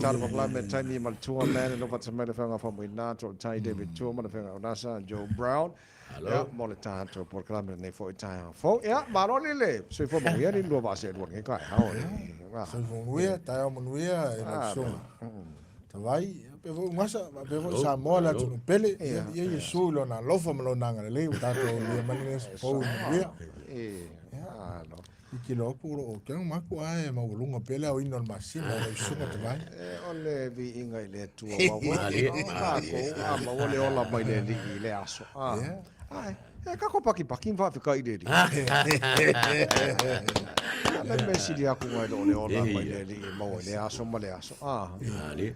tala maklame Taimi mal TUAMAN no pat samela fanga Faumuina to Tai David TUAMAN fanga Nasa Joe Brown. Ya mole tato por klame nei fo tai fo ya malo lele so fo mo ya ni lo ba se lo ngai kai ha o so fo ya ta mo nuia e mo so vai pe vo masa pe vo Samoa la tu pele ye so lo na lo fo mo lo nanga le ta to le mani fo nuia no ki lo puro o ke ma ko ai ma lunga pele o ino masina o so te vai ole vi inga le tu wa wa ma ole ola mai le aso ai ka ko paki va fica ide di la mesi dia ku mai ole ola mai le mo le aso ma le aso ali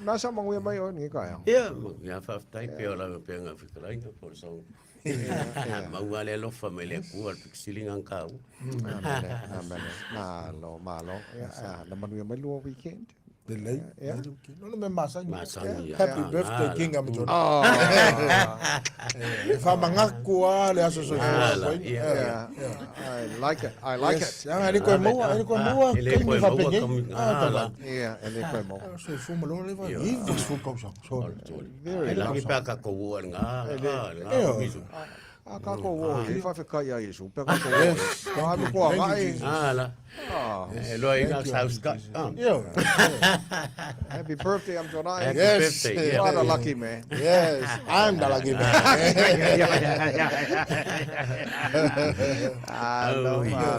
na sa mangu mai o ni ka ya fa tai pe ola pe nga fica ainda por so ma wale lo famile ku al silingan kau malo la manu mai lo weekend the late no me masa happy birthday king am John fa manga ku le aso so I like it ya ni ko mo ke ni fa pe ele ko mo so fu mo lo le va ni fu ko so very la mi pa ka ko nga ka ko wo fa fe ka ya isu pe ka ko ka mi ko ai la lo ai nga sauska happy birthday I'm Jonai yes you are the lucky man yes I'm the lucky man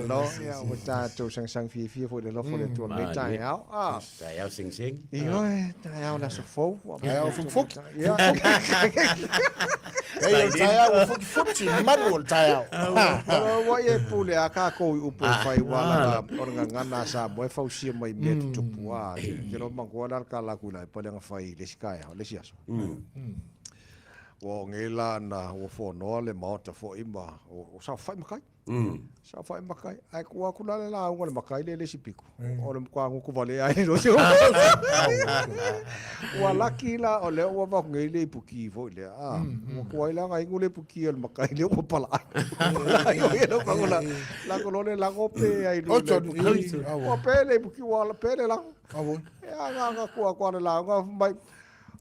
no ya uta to sang fi fo de lo fo de to me tai ao tai ao sing io tai ao la so fo fo ya tai ao fo manual tai ao wa ye pule aka ko upo fai wala orga ngana sa mo fa usia mai me tu pua ke ro mango dar kala kula pa le fai le sky le siaso wo ngela na wo fo no le mota fo imba o sa fai makai sa fai makai ai ko kula le la ngol makai le sipiku o le kwa ku vale ai no se wa lakila o le wa va ngele puki fo le mo ko ila ngai ngule puki el makai le o pala ai no pa la ko le la go pe ai lo o pele puki wa pele la ya nga ko la nga mai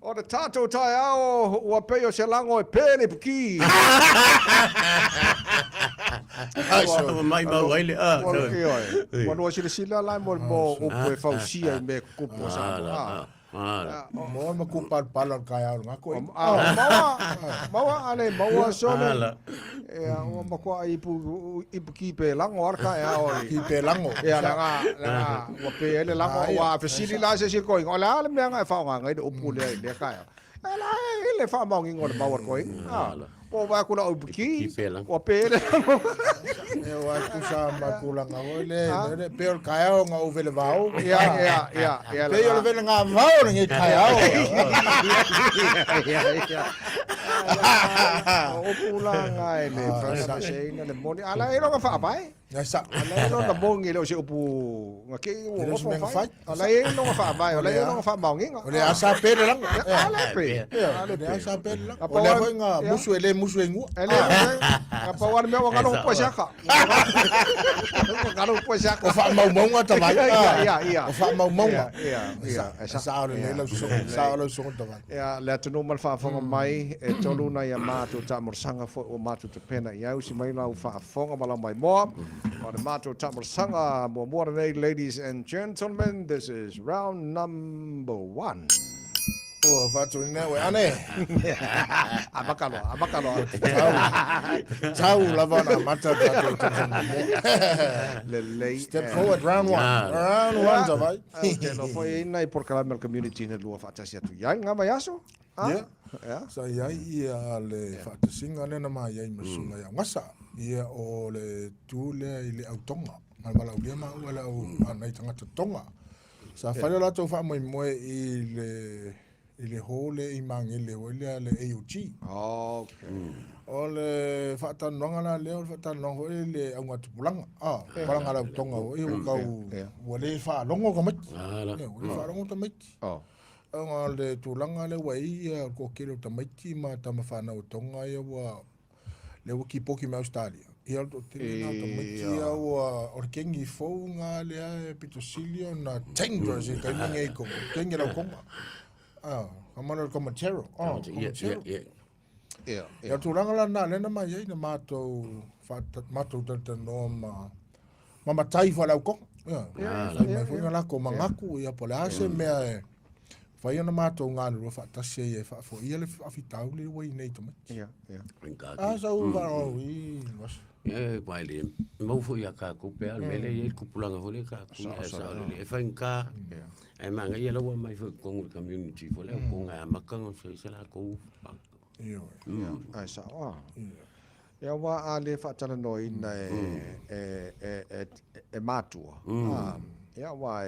o le tato tai ao ua pei o se lango e pene puki. Mai mau ai le Wano sila sila lai mo upo e fausia me kupo sa. Mo ma kupa pala kaya nga ko. Mawa ale mawa sone. O ma ko ipu ki pe lango arka o ki pe lango. La o pe ele lango wa fesili la se ko ngo la le me nga fa nga ngai upu le kaya. Ala ele fa ma ngi ngol bawar ko. Po va kula upu ki. O pe ele. Eu acho que chama kula nga ole pe kaya nga o vele vao. Ya. Pe yo vele nga vao ngi kaya. O pula nga ele fa se ina le moni ala ero nga fa bai. Ya sa ala ero na bongi le se upu nga ke o fa ala ero nga fa bai ala ero nga fa maungi nga ole asa pe lang ala pe ole asa pe lang ole ho nga musu engu ele apa wan me wa ngalo po saka ngalo po saka o fa mau nga ta vai ya o fa mau ya sa lo so ta vai ya le tu no mal fa mai e tolu na ya matu ta morsanga fo o matu te pena ya usi mai la fa fonga mala mai mo on the matu ta morsanga mo ladies and gentlemen, this is round number 1. Oh, fatu ni we ane. Abakalo. Tau lavana mata tatu. Step forward, round 1. Round 1 zavai. Okay, no foi nai por kala community ne lua fatasia tu. Ya ngama yaso? Ya. Sa ya ia le fatasinga ne na mai ia masunga ya ngasa. Ia o le tule ile autonga. Malmala ulia ma wala o anai tanga tonga. Sa fale la to fa moi ile hole I mangele ole le AUG. Okay. Ole fata nongala le ole fata nongo le anga tupulanga. Palanga la tonga o kau ole fa longo ko met. Ole fa longo to met. Anga le tulanga le wai ko kilo to met ma tama fa na tonga ia wa le wiki poki ma Australia. ia to tili na to mai o kengi fo nga le pitosilio na dangerous e kai ngai ko kengi la ko kamana ko matero ia tu ranga la na le na mai na mato tata no ma tai fa la ko mai fo nga la ko mangaku ia po la se me fai na mato nga no fa ta se e fa fo ia le afitau le wai nei to mai sa u va o pai le mau fo ia ka ko pe al mele e kupulanga fo le ka sa le fa inka e manga ia lo mai fo ko community fo le ko nga makanga se la ko ai sa ia wa ale fa tala no ina e matua ia wa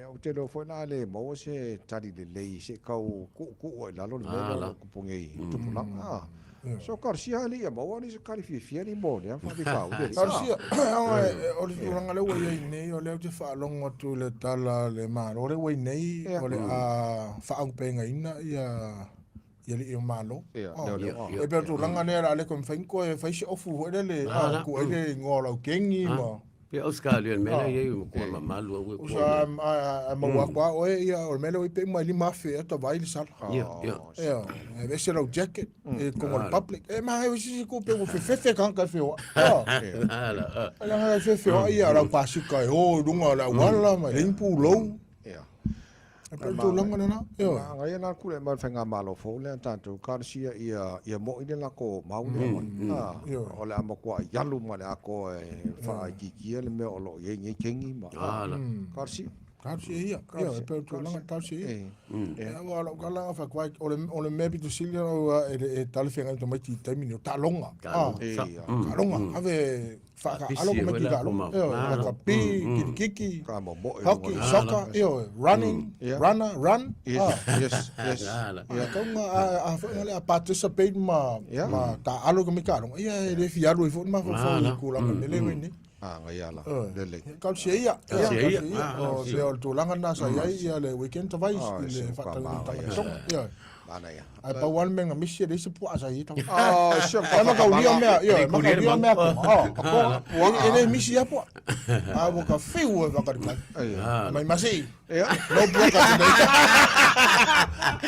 o te lo fo na le mo se tali le se ka ku la lo le ko pongei tu pula so Garcia ali ia mo ni se kalifia ni mo le fa fa Garcia o le turanga le wai nei o le te fa longo tu le tala le ma o le wai nei o le fa au penga ina ia le o malo e pe turanga ne la le kon fenko e fa ofu le ku ele ngolo kengi mo pe Australia mele ye ko ma malu we ko ma wa kwa o ia o mele o pe ma li mafe to vai sal e vese lo jacket e como el public e ma e si ko pe o fe kan ka fe o ala fe ia la pasika o dunga la wala ma limpu lo pe tu longa na ngai na ku le ma fenga malo fo le tanto Garcia ia mo ine la ko mau le o le amo ko yalu ma le ko fa ki le me o lo ye ngi kengi ma Garcia ia pe tu longa Garcia ia wala kala fa kwa o le me tu silio e tal fenga to mai Taimi no ta longa longa ave fa alo como que galo ka pi kiki hockey soccer running run yes como a a participate ma ta alo como que galo ia de fiado e foi ma fa ku la mele ni ngai ala le ka ia o se o tu langa na sa ia le weekend to vai le fa ta ia mana ya ai pa wan menga misi de se pu asa ita sure ma ka uli me ma ka uli me ko ele misi ya po bo ka fiu va ka mai masi no bloca today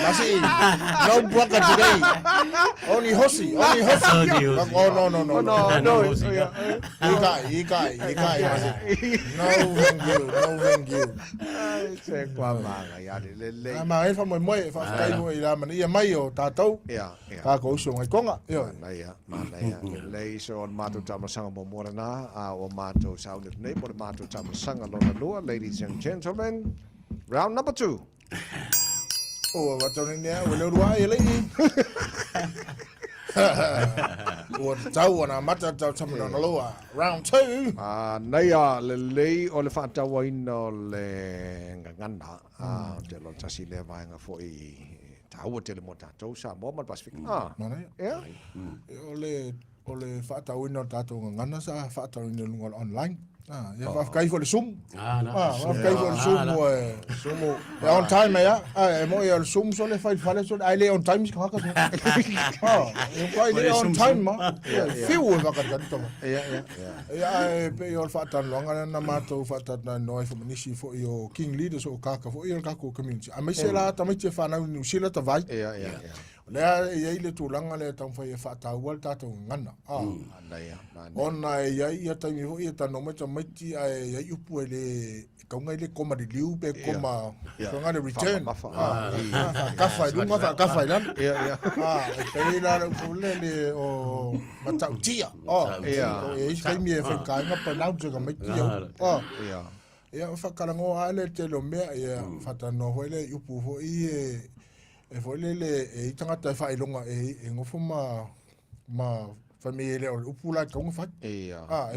masi no bloca today only hosi no ikai masi no thank you se kwa manga ya le ma e fa mo fa kai mo ila ia mai o tātou ka ko uso ngai konga mana ia le so on matou tamasanga mo morana o matou sound nei mo matou tamasanga lona lua ladies and gentlemen round number 2 wa tone ne o le rua ele o tau na mata tau tamana loa round 2 nei le o le fatawa ino le ngana te lo tasi le vai nga foi tau te le mota tau Samoa ma Pacific mana o le fatau ino tato ngana sa fatau ino lunga online ia fa kai fo le sum kai fo le sum on time ya mo ia le sum so le fai fale so ai le on time ka e kai le on time ma fiu va ka tanto ia pe yo fa tan longa na mato fa tan no fo nisi fo yo king leaders o ka fo yo ka ko community a me se la ta me che fa na ni sila ta vai le ia ile tu langa le tan fa fa ta wal ta to ngana ona ia ta mi ho ia ta no me ti ai ia upu ele kaunga ile koma di liu pe koma kaunga de return ka fa lunga ka fa lan pe la le o matau tia e kai mi e fa ka nga pa na jo ka me ti ia fa ka ngo ale te lo me ia fa ta no ho ile upu ho e foi le e tanga ta fa ilonga e ngofo ma famille o upula ka ngo fa e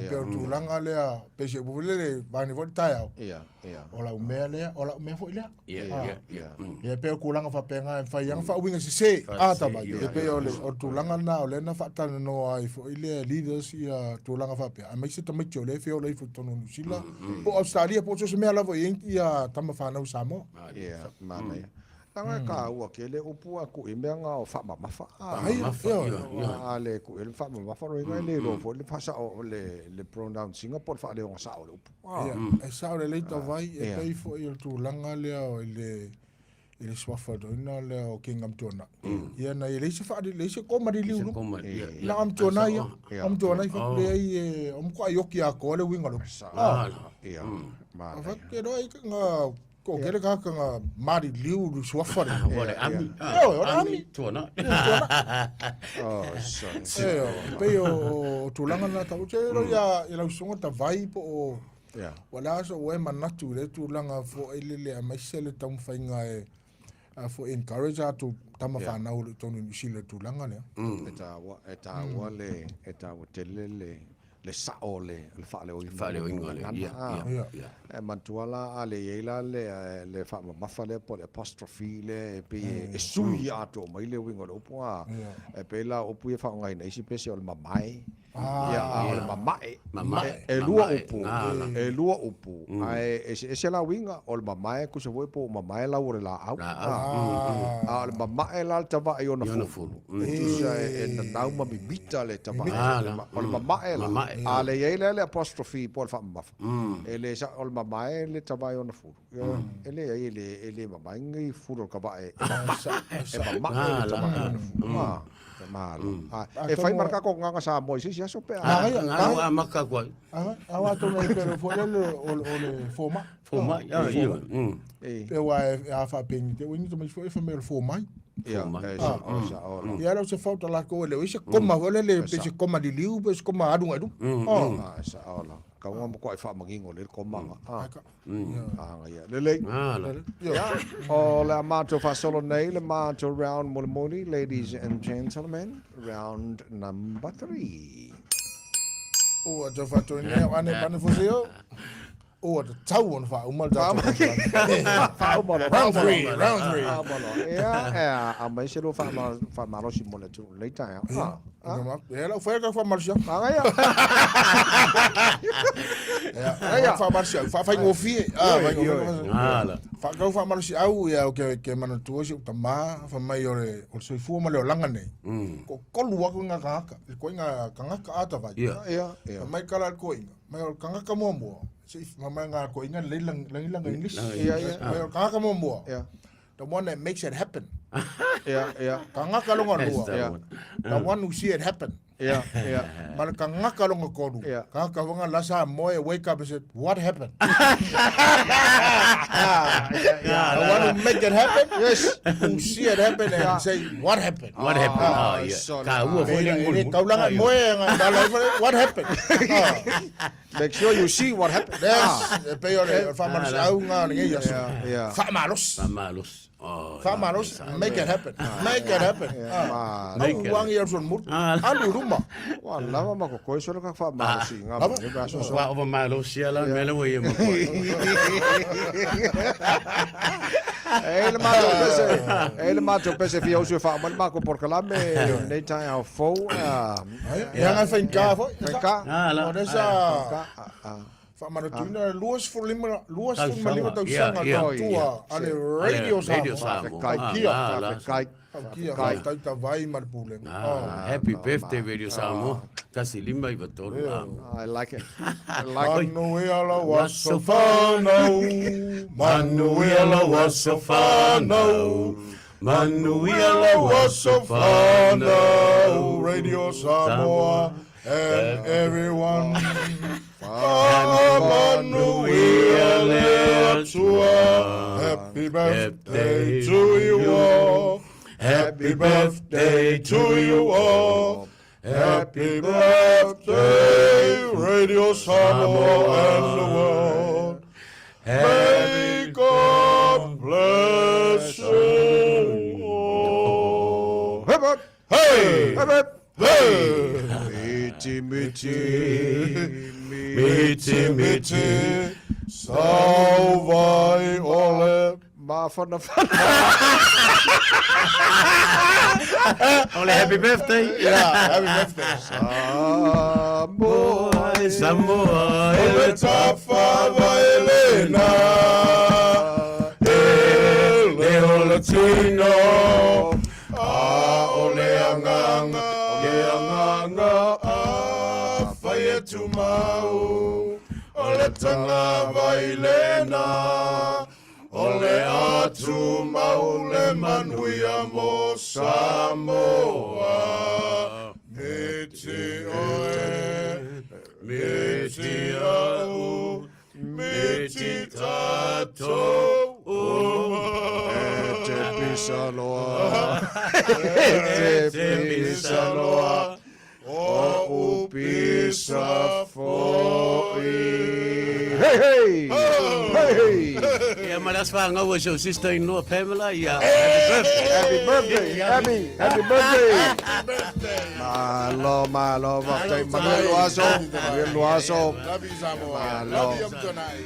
pe tu langa le pe se bu le ba ni volta o la me foi le e pe ku langa fa penga fa yang fa winga se ta ba e pe o tu langa na o le na fa ta no ai foi le leaders ia tu langa fa pe a me se to me le fe o le fu tonu sila po Australia po se me la vo ia tama fa na Samoa mana Tanga ka ua ke le upu aku I mea ngā o whamamafa. Le ku e le whamamafa roi ngai le lo fo le pasa o le pronoun Singapore wha le o ngā sao le upu. E sao le leita vai e pei fo I tu langa lea o le swafa doina lea o ke ngam tuana. Ia na I leise wha leise koma di liu lu. Na am tuana ia. Am tuana I wha le ai e omko ai oki a ko le winga lu. Ia. Wha ke roi ka ngā ko kere ka ngā mari liu lu swafa le. Ore ami. Ami. Tuana. Pei o tu langa na tau te roi ia lau songa ta vai po o wala so we manatu le tu langa fo ele a mai sele tam fainga e for encourage to tama whanau le tonu nisile tu langa le. E tā ua le telele le sao le whaale o inga le. E mantuala a le eila le whaamamafa le po le apostrophe le e sui ato mai le winga le upu a. E pela upu e whaongai na isi pese o le mamai. O le mamae. E lua upu. E se la winga o le mamae kusa voi po mamae la ure la au. O le mamae la tava i ona fulu. E tusa e na nauma bibita le tava. O le mamae la. A le eile le apostrophe po le whaamamafa. E le sa o le mamae le tava i ona fulu. E le mamae ngai fulu ka vae. E mamae le tava i ona fulu. E fai marca ko nga sa Moises ya so pe. A maka ko. Awa to me pero fo le forma. Forma ya yo. Pe wa a fa ping te wini to me fo me forma. Ja, ja, dat se foto la ko le is komma wala le pe se komma di liu pe se komma adu adu. Sa ala. Ka wa mo ko fa mangingo le komma. Ya. Le. Ja. O la mato fa solo nei le mato round moli ladies and gentlemen, round number 3. O jo fa to ne ane pan fo se yo. O de tau fa umal da. Round 3. Ja, a mai se lo fa malo si mo le tu leita ya. Ela foi que foi marcha. Ja, fa marcha, fa ngofie. Fa go fa marcha au ya que mano tu se tama fa maiore o se fu male langa nei. Ko lu wa nga ka. Ko nga ka ata vai. Ja. Mai kala ko inga. Mai kanga ka mombo. Se mama nga ko inga lang English. Ja. Mai kanga ka mombo. Ja. The one that makes it happen. Ja. Kanga ka longa lua. The one who see it happen. Ja. Maar kanga ka longa kodu. Kanga ka wanga lasa moe wake up and said, what happened? The one who make it happen. Yes. Who see it happen and say, what happened? What happened? Oh, yeah. Ka ua foi le Kau langa moe what happened? Make sure you see what happened. Yes. Peore famars au nga ngi yaso. Famalos. Famalos, make it happen. Make it happen. Wang years on mut. Alu rumah. Wah, lama mako koi solo ka fa malos nga. Wa over malos sia la mele we mo ko. Helemaal to pese fi osu fa mal mako por kalame nei tai au fo. Ja, nga fin ka fo. Ka. Desa. Famarotuna luas for lima tau sanga tua ale radio Samoa. Kai ta vai marpule. Happy birthday Radio Samoa. Kasi lima I batolo. I like it. Manuela was so fano. Manuela was so fano. Manuela was so fano. Radio Samoa and everyone. Happy birthday to you all. Happy birthday to you all. Happy birthday, Radio Samoa and the world. May God bless you all. Hey! Miti, salvai ole. Van Ole happy birthday. Happy birthday. Samoa. Ole tafa vaelena. Ole Latino, ole anganga, whaia tu mau, ole tanga vailena, ole atu mau le manuia mo Samoa. Me te oe, me te au, me te tatou, te pisaloa, o upisa foi. Hey, hey! Hey! Yeah, maar dat is waar nou zo sister-in-law Pamela. Ja. Happy birthday, Abby! Happy birthday! Malo, waktu Manuel Luaso. Labi Samoa, labi am tunai.